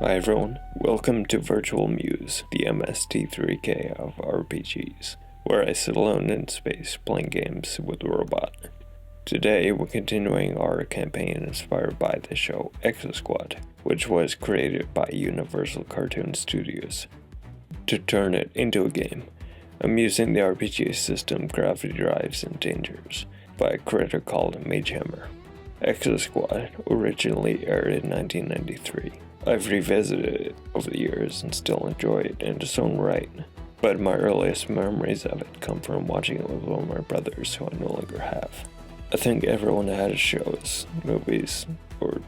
Hi everyone, welcome to Virtual Muse, the MST3K of RPGs, where I sit alone in space playing games with a robot. Today we're continuing our campaign inspired by the show Exosquad, which was created by Universal Cartoon Studios. To turn it into a game, I'm using the RPG system Gravity Drives and Dangers by a creator called Magehammer. Exosquad originally aired in 1993. I've revisited it over the years and still enjoy it in its own right, but my earliest memories of it come from watching it with one of my brothers who I no longer have. I think everyone has shows, movies, or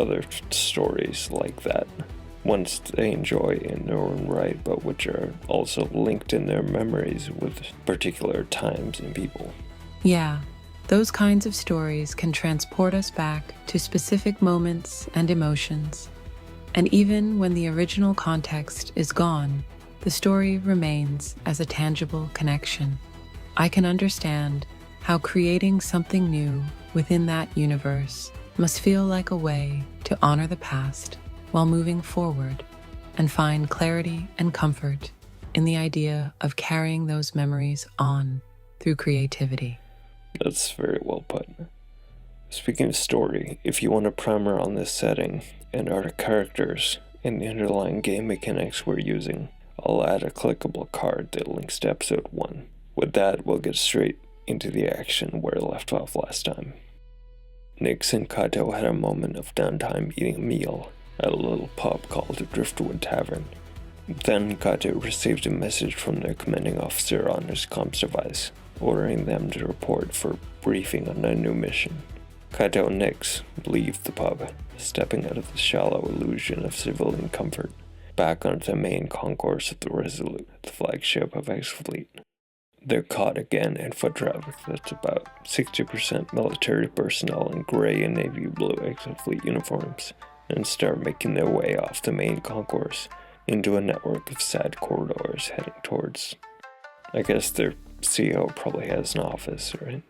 other stories like that, ones they enjoy in their own right, but which are also linked in their memories with particular times and people. Yeah, those kinds of stories can transport us back to specific moments and emotions. And even when the original context is gone, the story remains as a tangible connection. I can understand how creating something new within that universe must feel like a way to honor the past while moving forward and find clarity and comfort in the idea of carrying those memories on through creativity. That's very well put. Speaking of story, if you want a primer on this setting and our characters and the underlying game mechanics we're using, I'll add a clickable card that links to episode 1. With that, we'll get straight into the action where I left off last time. Nix and Kaito had a moment of downtime eating a meal at a little pub called the Driftwood Tavern. Then Kaito received a message from their commanding officer on his comms device, ordering them to report for briefing on a new mission. Kaito and Nix leave the pub, stepping out of the shallow illusion of civilian comfort, back onto the main concourse of the Resolute, the flagship of X-Fleet. They're caught again in foot traffic that's about 60% military personnel in gray and navy blue X-Fleet uniforms, and start making their way off the main concourse into a network of side corridors heading towards... I guess their CO probably has an office, right?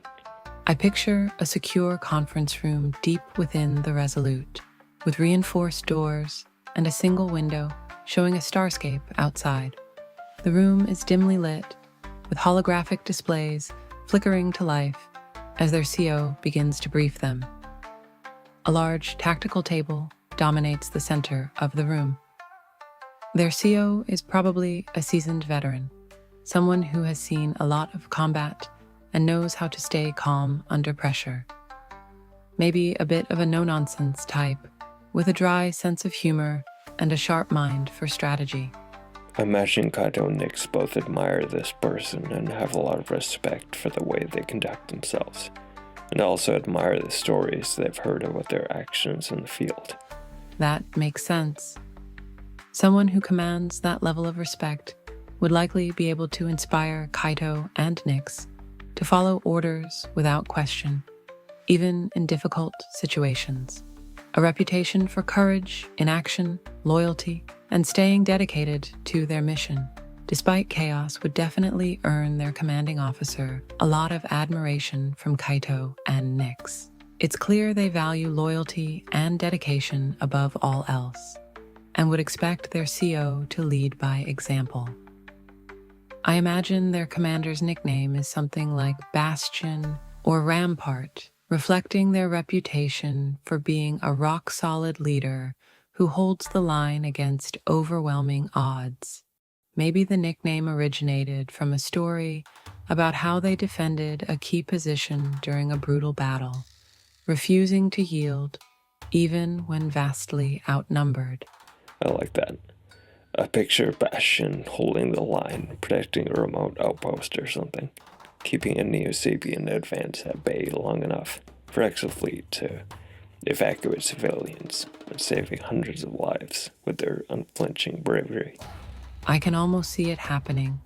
I picture a secure conference room deep within the Resolute, with reinforced doors and a single window showing a starscape outside. The room is dimly lit, with holographic displays flickering to life as their CO begins to brief them. A large tactical table dominates the center of the room. Their CO is probably a seasoned veteran, someone who has seen a lot of combat and knows how to stay calm under pressure. Maybe a bit of a no-nonsense type, with a dry sense of humor and a sharp mind for strategy. I imagine Kaito and Nix both admire this person and have a lot of respect for the way they conduct themselves, and also admire the stories they've heard about their actions in the field. That makes sense. Someone who commands that level of respect would likely be able to inspire Kaito and Nix to follow orders without question, even in difficult situations. A reputation for courage in action, loyalty, and staying dedicated to their mission, despite chaos, would definitely earn their commanding officer a lot of admiration from Kaito and Nix. It's clear they value loyalty and dedication above all else, and would expect their CO to lead by example. I imagine their commander's nickname is something like Bastion or Rampart, reflecting their reputation for being a rock-solid leader who holds the line against overwhelming odds. Maybe the nickname originated from a story about how they defended a key position during a brutal battle, refusing to yield even when vastly outnumbered. I like that. I picture Bastion holding the line, protecting a remote outpost or something, keeping a Neo-Sapien advance at bay long enough for Exofleet to evacuate civilians and saving hundreds of lives with their unflinching bravery. I can almost see it happening,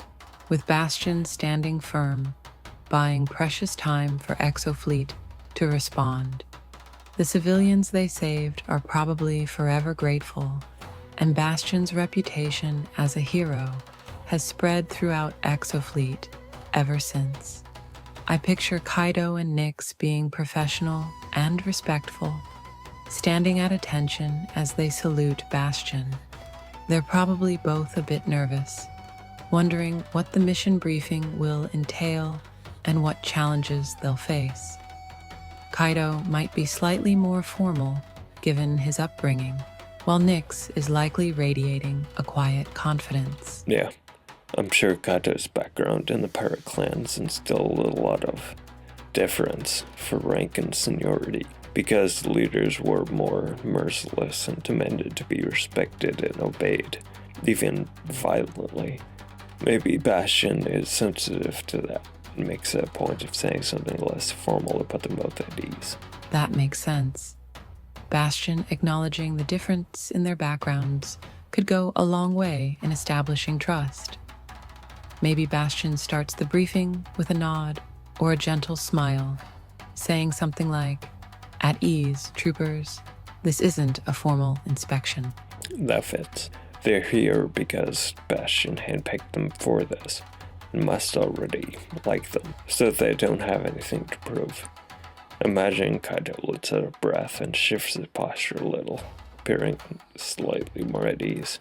with Bastion standing firm, buying precious time for Exofleet to respond. The civilians they saved are probably forever grateful, and Bastion's reputation as a hero has spread throughout Exofleet ever since. I picture Kaito and Nix being professional and respectful, standing at attention as they salute Bastion, They're probably both a bit nervous, wondering what the mission briefing will entail and what challenges they'll face. Kaido might be slightly more formal given his upbringing, while Nyx is likely radiating a quiet confidence. Yeah, I'm sure Kato's background in the pirate clans instilled a lot of deference for rank and seniority, because the leaders were more merciless and demanded to be respected and obeyed, even violently. Maybe Bastion is sensitive to that and makes a point of saying something less formal to put them both at ease. That makes sense. Bastion acknowledging the difference in their backgrounds could go a long way in establishing trust. Maybe Bastion starts the briefing with a nod or a gentle smile, saying something like, "At ease, troopers. This isn't a formal inspection." That fits. They're here because Bastion handpicked them for this, and must already like them, so they don't have anything to prove. Imagine Kaido lets out a breath and shifts his posture a little, appearing slightly more at ease.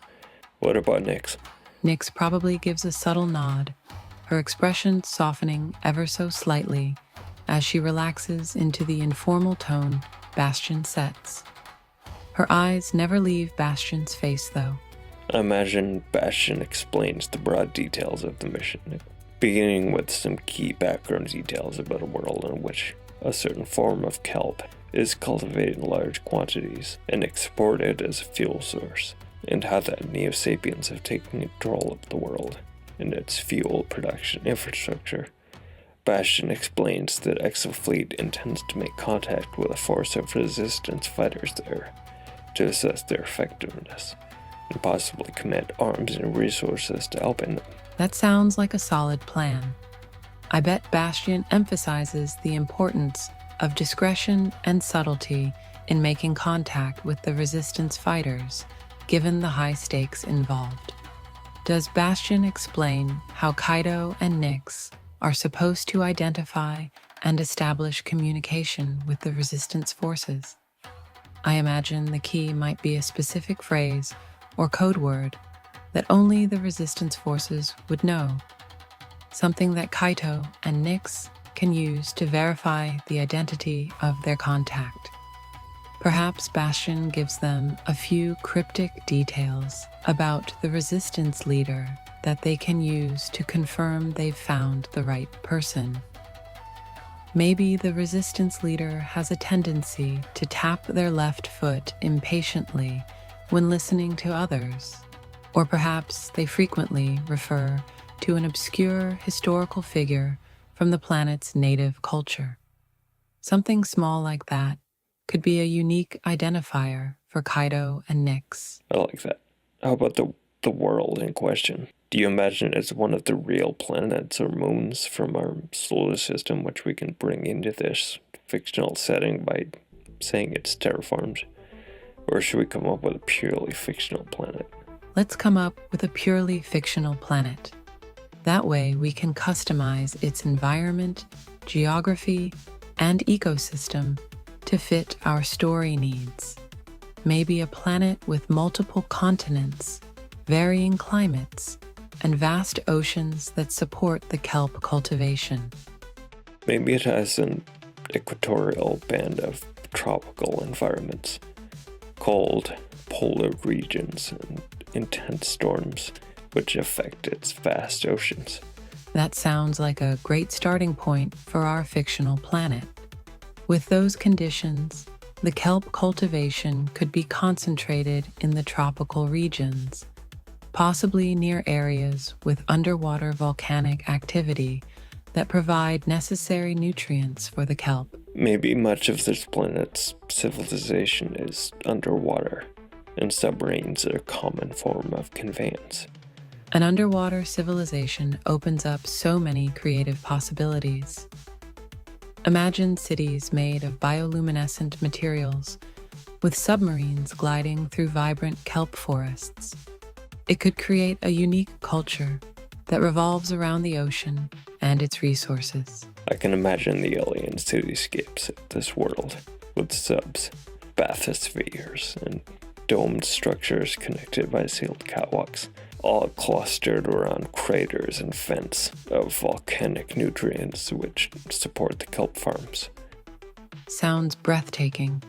What about Nyx? Nyx probably gives a subtle nod, her expression softening ever so slightly as she relaxes into the informal tone Bastion sets. Her eyes never leave Bastion's face, though. I imagine Bastion explains the broad details of the mission, beginning with some key background details about a world in which a certain form of kelp is cultivated in large quantities and exported as a fuel source, and how that Neo-Sapiens have taken control of the world and its fuel production infrastructure. Bastion explains that Exofleet intends to make contact with a force of resistance fighters there to assess their effectiveness, and possibly command arms and resources to help in them. That sounds like a solid plan. I bet Bastion emphasizes the importance of discretion and subtlety in making contact with the resistance fighters, given the high stakes involved. Does Bastion explain how Kaido and Nyx are supposed to identify and establish communication with the resistance forces? I imagine the key might be a specific phrase or code word that only the resistance forces would know, something that Kaito and Nyx can use to verify the identity of their contact. Perhaps Bastion gives them a few cryptic details about the resistance leader that they can use to confirm they've found the right person. Maybe the resistance leader has a tendency to tap their left foot impatiently when listening to others, or perhaps they frequently refer to an obscure historical figure from the planet's native culture. Something small like that could be a unique identifier for Kaido and Nyx. I like that. How about the world in question? Do you imagine it's one of the real planets or moons from our solar system which we can bring into this fictional setting by saying it's terraformed? Or should we come up with a purely fictional planet? Let's come up with a purely fictional planet. That way we can customize its environment, geography, and ecosystem to fit our story needs. Maybe a planet with multiple continents, varying climates, and vast oceans that support the kelp cultivation. Maybe it has an equatorial band of tropical environments, cold polar regions, and intense storms which affect its vast oceans. That sounds like a great starting point for our fictional planet. With those conditions, the kelp cultivation could be concentrated in the tropical regions, possibly near areas with underwater volcanic activity that provide necessary nutrients for the kelp. Maybe much of this planet's civilization is underwater, and submarines are a common form of conveyance. An underwater civilization opens up so many creative possibilities. Imagine cities made of bioluminescent materials, with submarines gliding through vibrant kelp forests. It could create a unique culture that revolves around the ocean and its resources. I can imagine the alien cityscapes of this world, with subs, bathyspheres, and domed structures connected by sealed catwalks, all clustered around craters and vents of volcanic nutrients which support the kelp farms. Sounds breathtaking.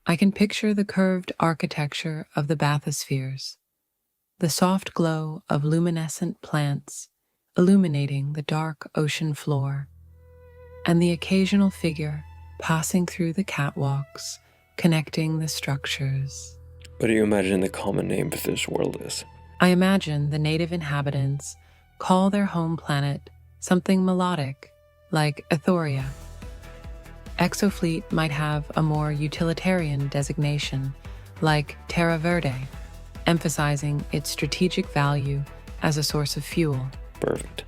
I can picture the curved architecture of the bathyspheres, the soft glow of luminescent plants illuminating the dark ocean floor, and the occasional figure passing through the catwalks, connecting the structures. What do you imagine the common name of this world is? I imagine the native inhabitants call their home planet something melodic, like Ethoria. Exofleet might have a more utilitarian designation, like Terra Verde, emphasizing its strategic value as a source of fuel. Perfect.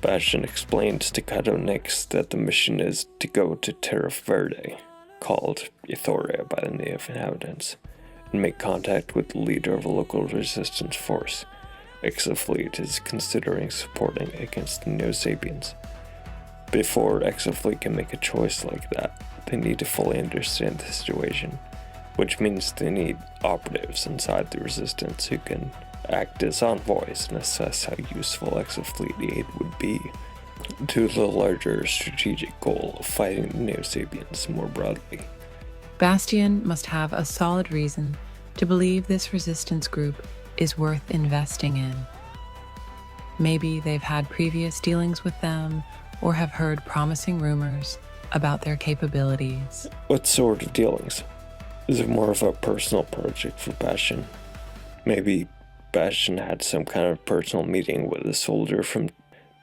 Bastion explains to Kaito Nix that the mission is to go to Terra Verde, called Ethoria by the native inhabitants, and make contact with the leader of a local resistance force. Exofleet is considering supporting against the Neo-Sapiens. Before Exofleet can make a choice like that, they need to fully understand the situation, which means they need operatives inside the resistance who can act as envoys and assess how useful Exofleet aid would be to the larger strategic goal of fighting the Neo-Sapiens more broadly. Bastion must have a solid reason to believe this resistance group is worth investing in. Maybe they've had previous dealings with them or have heard promising rumors about their capabilities. What sort of dealings? Is it more of a personal project for Bastion? Maybe Bastion had some kind of personal meeting with a soldier from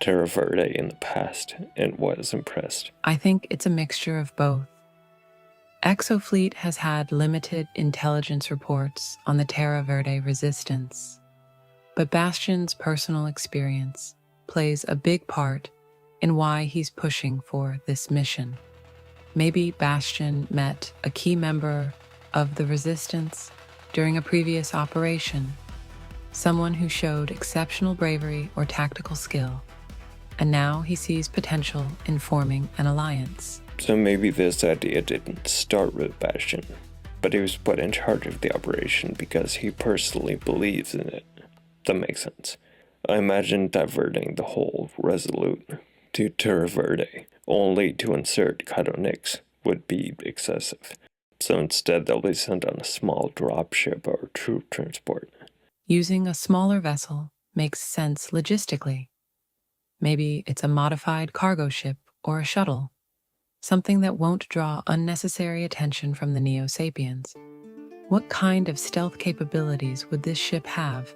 Terra Verde in the past and was impressed. I think it's a mixture of both. Exofleet has had limited intelligence reports on the Terra Verde resistance, but Bastion's personal experience plays a big part in why he's pushing for this mission. Maybe Bastion met a key member of the resistance during a previous operation, someone who showed exceptional bravery or tactical skill, and now he sees potential in forming an alliance. So maybe this idea didn't start with Bastion, but he was put in charge of the operation because he personally believes in it. That makes sense. I imagine diverting the whole Resolute to Terra Verde only to insert Kaito Nix would be excessive. So instead they'll be sent on a small dropship or troop transport. Using a smaller vessel makes sense logistically. Maybe it's a modified cargo ship or a shuttle, something that won't draw unnecessary attention from the Neo-Sapiens. What kind of stealth capabilities would this ship have,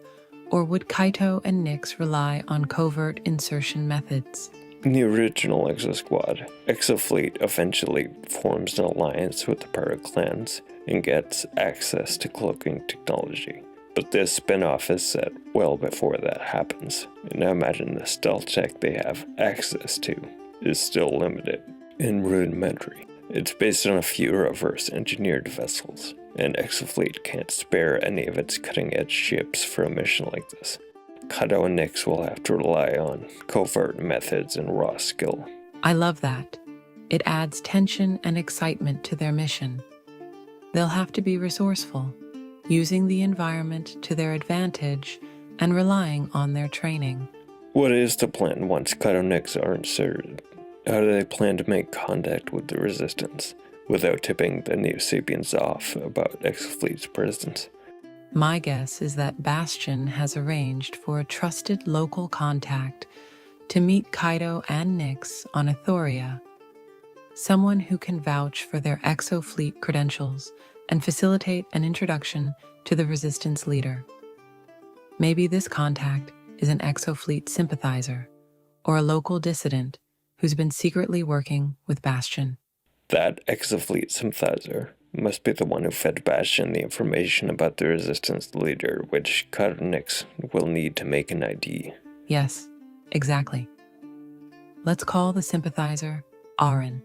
or would Kaito and Nix rely on covert insertion methods? In the original Exosquad, Exofleet eventually forms an alliance with the pirate clans and gets access to cloaking technology. But this spinoff is set well before that happens, and I imagine the stealth tech they have access to is still limited and rudimentary. It's based on a few reverse-engineered vessels, and Exofleet can't spare any of its cutting-edge ships for a mission like this. Kaito and Nix will have to rely on covert methods and raw skill. I love that. It adds tension and excitement to their mission. They'll have to be resourceful, using the environment to their advantage and relying on their training. What is the plan once Kaito and Nix are inserted? How do they plan to make contact with the Resistance without tipping the Neo-Sapiens off about Exofleet's presence? My guess is that Bastion has arranged for a trusted local contact to meet Kaito and Nix on Ethoria, someone who can vouch for their Exofleet credentials and facilitate an introduction to the Resistance leader. Maybe this contact is an Exofleet sympathizer or a local dissident who's been secretly working with Bastion. That Exofleet sympathizer must be the one who fed Bastion the information about the Resistance leader, which Kaito and Nix will need to make an ID. Yes, exactly. Let's call the sympathizer Aaron,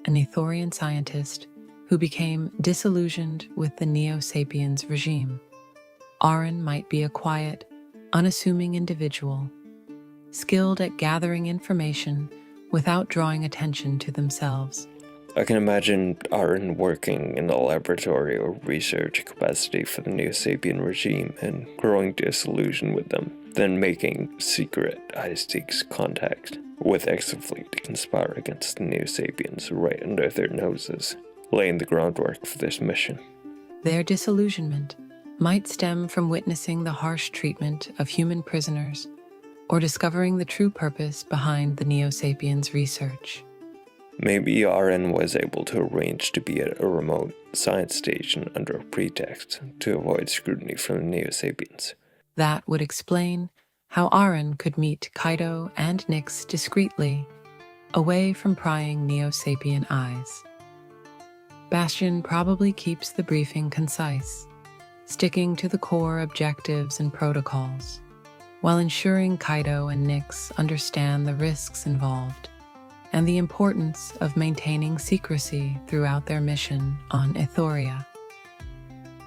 an Ethorian scientist who became disillusioned with the Neo-Sapiens regime. Aaron might be a quiet, unassuming individual, skilled at gathering information without drawing attention to themselves. I can imagine Aaron working in a laboratory or research capacity for the Neo-Sapien regime and growing disillusioned with them, then making secret high-stakes contact with Exofleet to conspire against the Neo-Sapiens right under their noses, laying the groundwork for this mission. Their disillusionment might stem from witnessing the harsh treatment of human prisoners or discovering the true purpose behind the Neo-Sapiens' research. Maybe Aaron was able to arrange to be at a remote science station under a pretext to avoid scrutiny from the Neo-Sapiens. That would explain how Aaron could meet Kaido and Nyx discreetly, away from prying Neo-Sapien eyes. Bastion probably keeps the briefing concise, sticking to the core objectives and protocols, while ensuring Kaido and Nyx understand the risks involved and the importance of maintaining secrecy throughout their mission on Euphoria.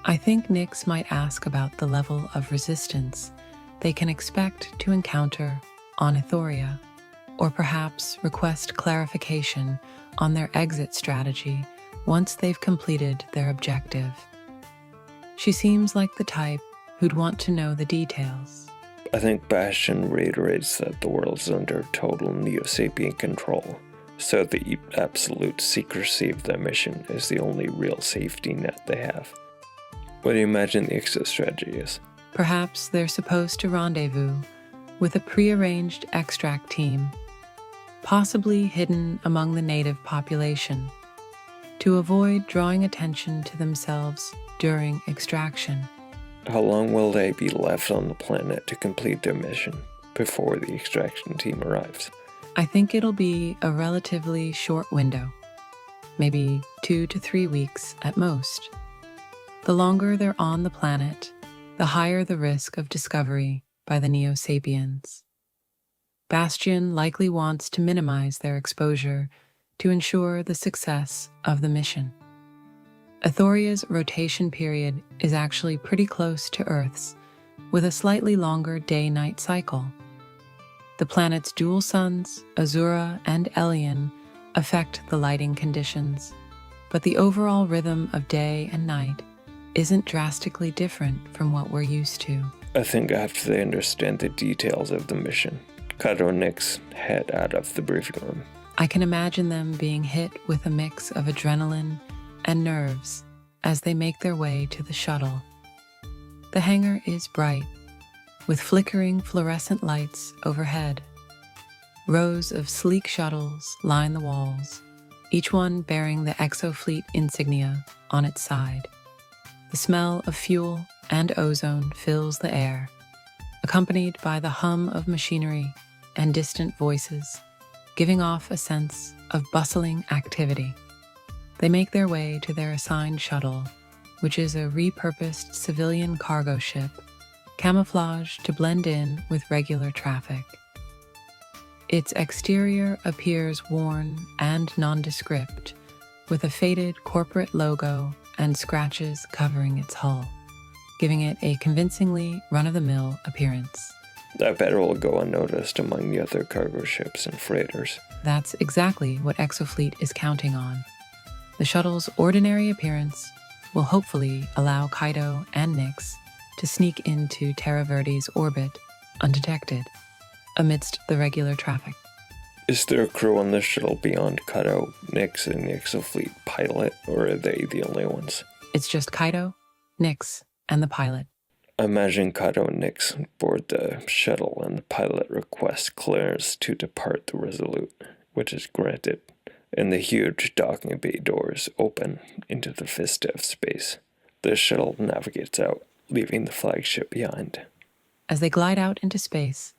I think Nyx might ask about the level of resistance they can expect to encounter on Euphoria, or perhaps request clarification on their exit strategy once they've completed their objective. She seems like the type who'd want to know the details. I think Bastion reiterates that the world is under total Neo-Sapien control, so the absolute secrecy of their mission is the only real safety net they have. What do you imagine the exit strategy is? Perhaps they're supposed to rendezvous with a pre-arranged extract team, possibly hidden among the native population, to avoid drawing attention to themselves during extraction. How long will they be left on the planet to complete their mission before the extraction team arrives? I think it'll be a relatively short window, maybe 2 to 3 weeks at most. The longer they're on the planet, the higher the risk of discovery by the Neo-Sapiens. Bastion likely wants to minimize their exposure to ensure the success of the mission. Euphoria's rotation period is actually pretty close to Earth's, with a slightly longer day-night cycle. The planet's dual suns, Azura and Elion, affect the lighting conditions, but the overall rhythm of day and night isn't drastically different from what we're used to. I think after they understand the details of the mission, Kaido and Nyx head out of the briefing room. I can imagine them being hit with a mix of adrenaline and nerves as they make their way to the shuttle. The hangar is bright, with flickering fluorescent lights overhead. Rows of sleek shuttles line the walls, each one bearing the Exofleet insignia on its side. The smell of fuel and ozone fills the air, accompanied by the hum of machinery and distant voices, giving off a sense of bustling activity. They make their way to their assigned shuttle, which is a repurposed civilian cargo ship, camouflaged to blend in with regular traffic. Its exterior appears worn and nondescript, with a faded corporate logo and scratches covering its hull, giving it a convincingly run-of-the-mill appearance. I bet it will go unnoticed among the other cargo ships and freighters. That's exactly what Exofleet is counting on. The shuttle's ordinary appearance will hopefully allow Kaido and Nyx to sneak into Terra Verdi's orbit undetected, amidst the regular traffic. Is there a crew on this shuttle beyond Kaido, Nyx, and the Exofleet pilot, or are they the only ones? It's just Kaido, Nyx, and the pilot. I imagine Kaido and Nyx board the shuttle and the pilot requests clearance to depart the Resolute, which is granted, and the huge docking bay doors open into the vista of space. The shuttle navigates out, leaving the flagship behind. As they glide out into space,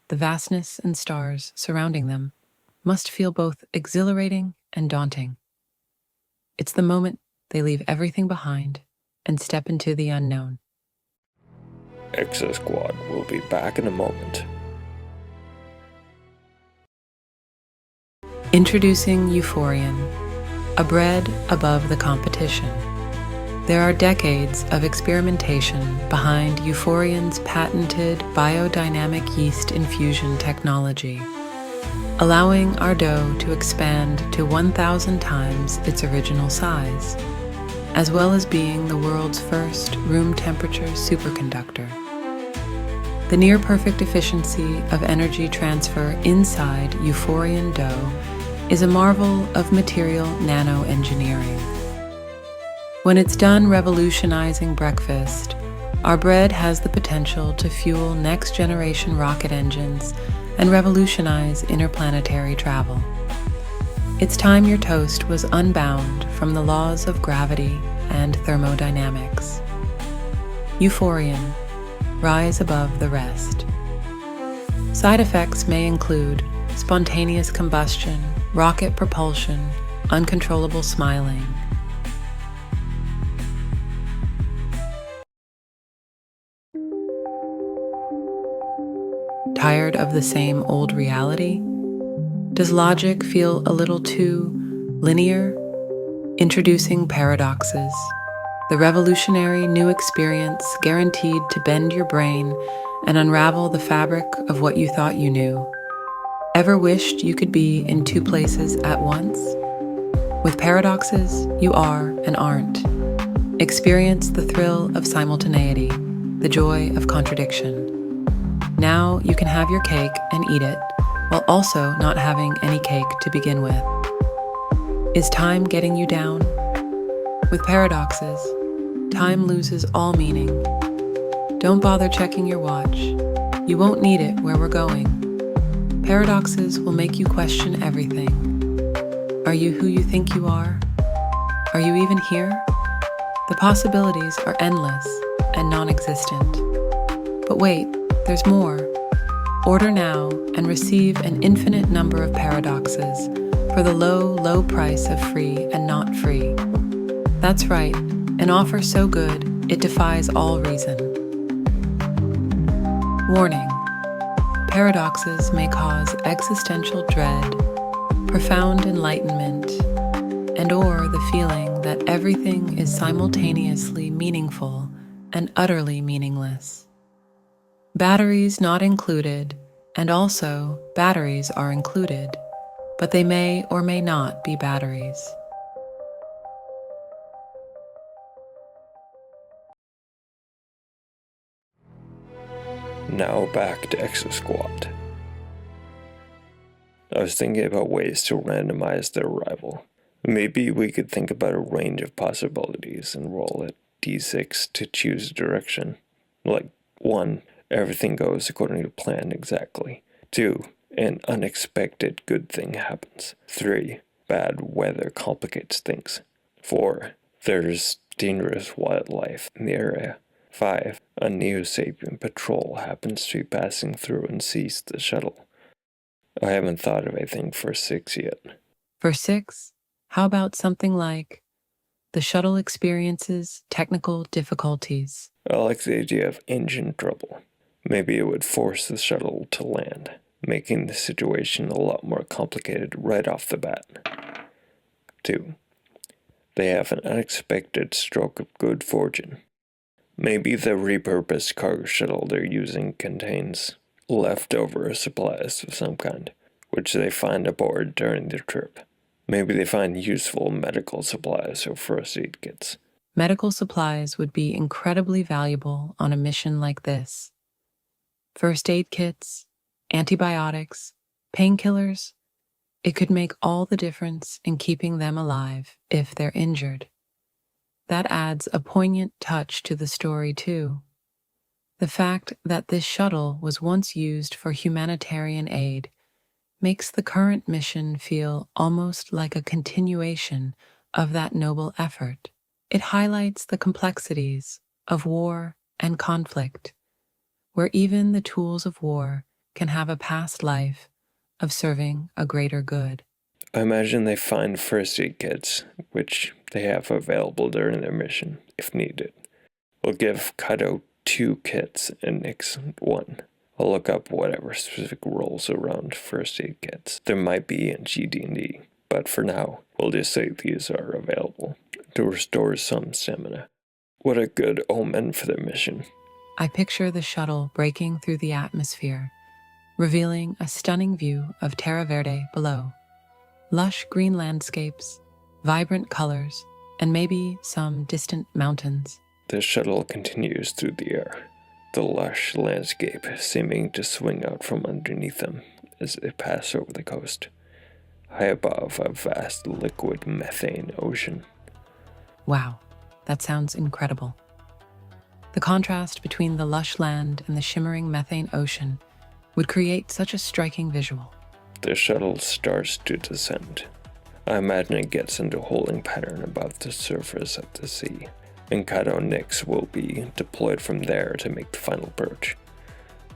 the vastness and stars surrounding them must feel both exhilarating and daunting. It's the moment they leave everything behind and step into the unknown. Exosquad will be back in a moment. Introducing Euphorian, a bread above the competition. There are decades of experimentation behind Euphorian's patented biodynamic yeast infusion technology. allowing our dough to expand to 1,000 times its original size, as well as being the world's first room temperature superconductor. The near-perfect efficiency of energy transfer inside Euphorian dough is a marvel of material nanoengineering. When it's done revolutionizing breakfast, our bread has the potential to fuel next-generation rocket engines and revolutionize interplanetary travel. It's time your toast was unbound from the laws of gravity and thermodynamics. Euphorian, rise above the rest. Side effects may include spontaneous combustion, rocket propulsion, uncontrollable smiling. Tired of the same old reality? Does logic feel a little too linear? Introducing paradoxes, the revolutionary new experience guaranteed to bend your brain and unravel the fabric of what you thought you knew. Ever wished you could be in two places at once? With paradoxes, you are and aren't. Experience the thrill of simultaneity, the joy of contradiction. Now you can have your cake and eat it, while also not having any cake to begin with. Is time getting you down? With paradoxes, time loses all meaning. Don't bother checking your watch. You won't need it where we're going. Paradoxes will make you question everything. Are you who you think you are? Are you even here? The possibilities are endless and non-existent. But wait, there's more. Order now and receive an infinite number of paradoxes for the low, low price of free and not free. That's right, an offer so good, it defies all reason. Warning: paradoxes may cause existential dread, profound enlightenment, and/or the feeling that everything is simultaneously meaningful and utterly meaningless. Batteries not included, and also batteries are included, but they may or may not be batteries. Now back to Exosquad. I was thinking about ways to randomize their arrival. Maybe we could think about a range of possibilities and roll a d6 to choose a direction. Like 1, everything goes according to plan exactly. 2, an unexpected good thing happens. 3, bad weather complicates things. 4, there's dangerous wildlife in the area. 5, a Neo-Sapien patrol happens to be passing through and sees the shuttle. I haven't thought of anything for 6 yet. For 6, how about something like the shuttle experiences technical difficulties? I like the idea of engine trouble. Maybe it would force the shuttle to land, making the situation a lot more complicated right off the bat. 2, they have an unexpected stroke of good fortune. Maybe the repurposed cargo shuttle they're using contains leftover supplies of some kind, which they find aboard during their trip. Maybe they find useful medical supplies or first aid kits. Medical supplies would be incredibly valuable on a mission like this. First aid kits, antibiotics, painkillers. It could make all the difference in keeping them alive if they're injured. That adds a poignant touch to the story, too. The fact that this shuttle was once used for humanitarian aid makes the current mission feel almost like a continuation of that noble effort. It highlights the complexities of war and conflict, where even the tools of war can have a past life of serving a greater good. I imagine they find first aid kits, which they have available during their mission, if needed. We'll give Kaito 2 kits and Nix 1. I'll look up whatever specific rules around first aid kits there might be in GD&D, but for now, we'll just say these are available to restore some stamina. What a good omen for their mission. I picture the shuttle breaking through the atmosphere, revealing a stunning view of Terra Verde below. Lush green landscapes, vibrant colors, and maybe some distant mountains. The shuttle continues through the air, the lush landscape seeming to swing out from underneath them as they pass over the coast, high above a vast liquid methane ocean. Wow, that sounds incredible. The contrast between the lush land and the shimmering methane ocean would create such a striking visual. The shuttle starts to descend. I imagine it gets into a holding pattern above the surface of the sea, and Kaito and Nyx will be deployed from there to make the final perch.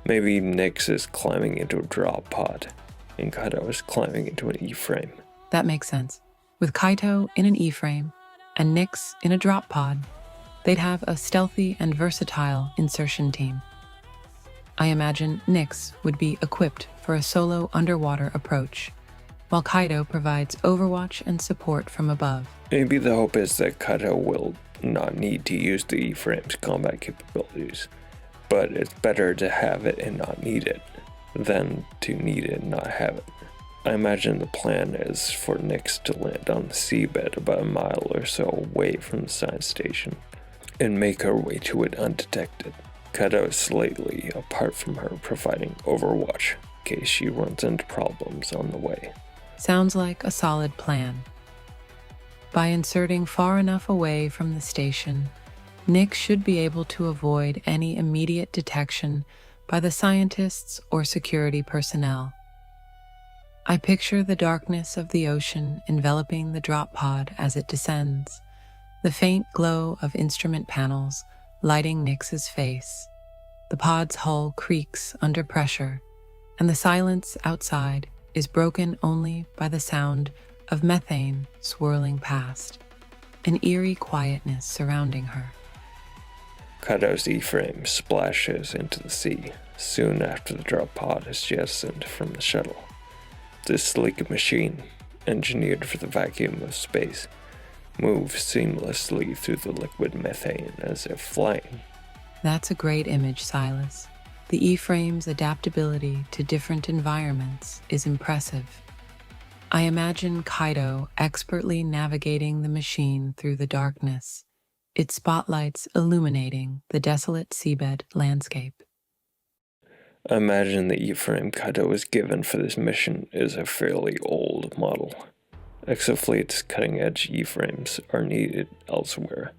Maybe Nyx is climbing into a drop pod, and Kaito is climbing into an E-frame. That makes sense. With Kaito in an E-frame and Nyx in a drop pod, they'd have a stealthy and versatile insertion team. I imagine Nyx would be equipped for a solo underwater approach, while Kaito provides overwatch and support from above. Maybe the hope is that Kaito will not need to use the E-frame's combat capabilities, but it's better to have it and not need it than to need it and not have it. I imagine the plan is for Nyx to land on the seabed about a mile or so away from the science station and make her way to it undetected. Kaito is slightly apart from her, providing overwatch in case she runs into problems on the way. Sounds like a solid plan. By inserting far enough away from the station, Nyx should be able to avoid any immediate detection by the scientists or security personnel. I picture the darkness of the ocean enveloping the drop pod as it descends, the faint glow of instrument panels lighting Nyx's face. The pod's hull creaks under pressure, and the silence outside is broken only by the sound of methane swirling past, an eerie quietness surrounding her. Kato's E-frame splashes into the sea soon after the drop pod is jettisoned from the shuttle. This sleek machine, engineered for the vacuum of space, moves seamlessly through the liquid methane as if flying. That's a great image, Silas. The E-frame's adaptability to different environments is impressive. I imagine Kaito expertly navigating the machine through the darkness, its spotlights illuminating the desolate seabed landscape. I imagine the E-frame Kaito was given for this mission is a fairly old model. Exofleet's cutting-edge E-frames are needed elsewhere,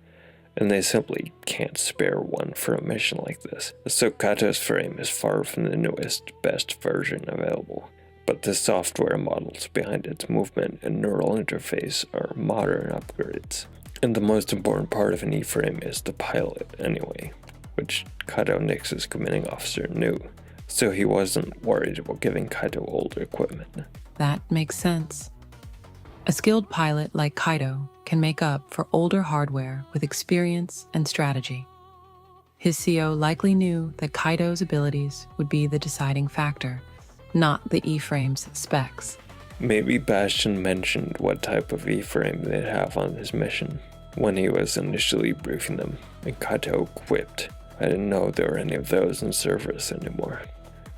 and they simply can't spare one for a mission like this. So Kato's frame is far from the newest, best version available, but the software models behind its movement and neural interface are modern upgrades. And the most important part of an E-frame is the pilot anyway, which Kaito Nyx's commanding officer knew, so he wasn't worried about giving Kaito older equipment. That makes sense. A skilled pilot like Kaito can make up for older hardware with experience and strategy. His CO likely knew that Kaito's abilities would be the deciding factor, not the E-frame's specs. Maybe Bastion mentioned what type of E-frame they'd have on this mission when he was initially briefing them, and Kaito quipped, "I didn't know there were any of those in service anymore.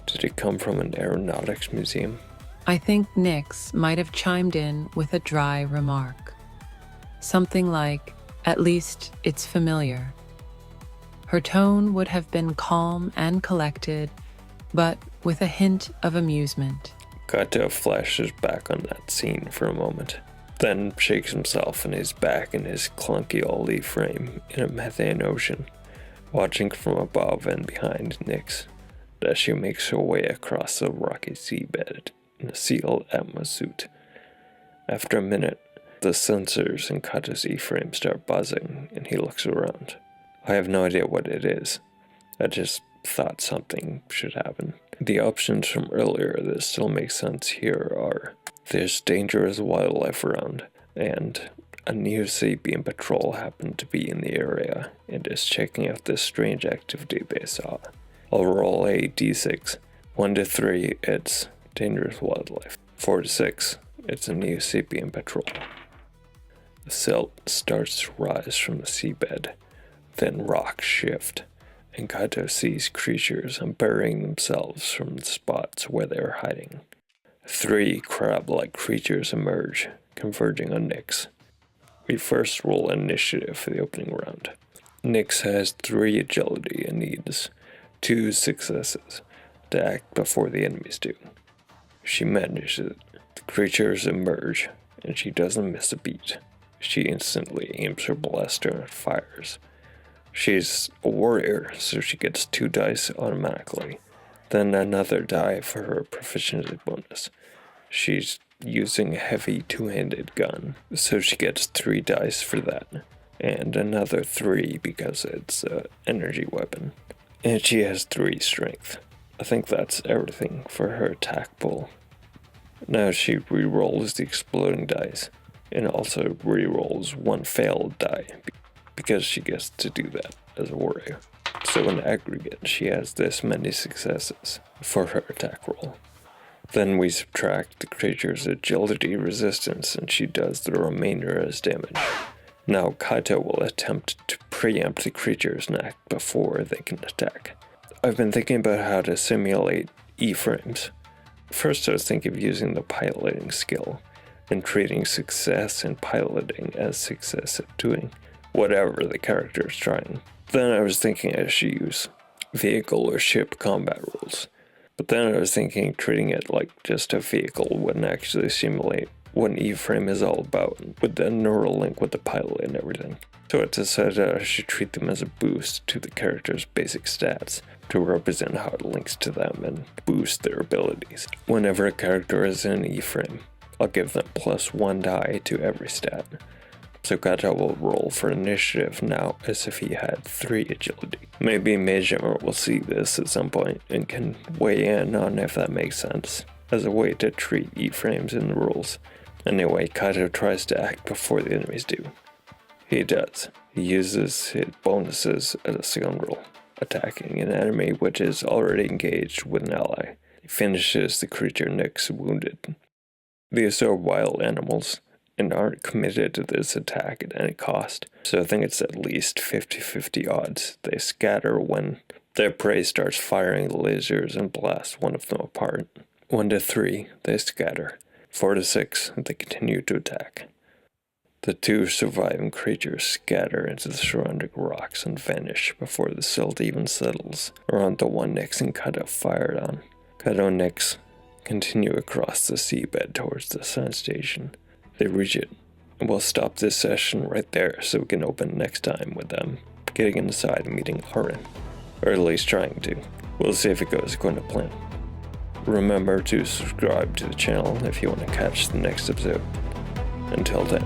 Did it come from an aeronautics museum?" I think Nyx might have chimed in with a dry remark. Something like, "At least it's familiar." Her tone would have been calm and collected, but with a hint of amusement. Kaito flashes back on that scene for a moment, then shakes himself and is back in his clunky old E-frame in a methane ocean, watching from above and behind Nyx as she makes her way across the rocky seabed in a sealed atmosuit. After a minute, the sensors in Kato's E-frame start buzzing and he looks around. I have no idea what it is. I just thought something should happen. The options from earlier that still make sense here are: there's dangerous wildlife around, and a new sapien patrol happened to be in the area and is checking out this strange activity they saw. I'll roll a d6. 1 to 3, it's dangerous wildlife. 4 to 6, it's a new sapien patrol. The silt starts to rise from the seabed, then rocks shift, and Kaito sees creatures unburying themselves from the spots where they are hiding. 3 crab-like creatures emerge, converging on Nyx. We first roll initiative for the opening round. Nyx has 3 agility and needs 2 successes to act before the enemies do. She manages it. The creatures emerge, and she doesn't miss a beat. She instantly aims her blaster and fires. She's a warrior, so she gets 2 dice automatically, then another die for her proficiency bonus. She's using a heavy 2-handed gun, so she gets 3 dice for that, and another 3 because it's an energy weapon. And she has 3 strength. I think that's everything for her attack pool. Now she re-rolls the exploding dice, and also re-rolls 1 failed die, because she gets to do that as a warrior. So in aggregate, she has this many successes for her attack roll. Then we subtract the creature's agility resistance, and she does the remainder as damage. Now Kaito will attempt to preempt the creature's attack before they can attack. I've been thinking about how to simulate E-frames. First I was thinking of using the piloting skill, and treating success in piloting as success at doing whatever the character is trying. Then I was thinking I should use vehicle or ship combat rules. But then I was thinking treating it like just a vehicle wouldn't actually simulate what an E-frame is all about, with the neural link with the pilot and everything. So I decided I should treat them as a boost to the character's basic stats, to represent how it links to them and boost their abilities. Whenever a character is in an E-frame, I'll give them +1 die to every stat. So Kaito will roll for initiative now as if he had 3 agility. Maybe Magehammer will see this at some point and can weigh in on if that makes sense, as a way to treat E-frames in the rules. Anyway, Kaito tries to act before the enemies do. He does. He uses his bonuses as a scoundrel, attacking an enemy which is already engaged with an ally. He finishes the creature Nyx wounded. These are wild animals, and aren't committed to this attack at any cost, so I think it's at least 50-50 odds they scatter when their prey starts firing lasers and blasts one of them apart. 1 to 3, they scatter. 4 to 6, they continue to attack. The 2 surviving creatures scatter into the surrounding rocks and vanish before the silt even settles around the one Nyx and Kaito fired on. Kaito and Nyx continue across the seabed towards the sun station. They reach it, and we'll stop this session right there so we can open next time with them getting inside and meeting Aaron, or at least trying to. We'll see if it goes according to plan. Remember to subscribe to the channel if you want to catch the next episode. Until then.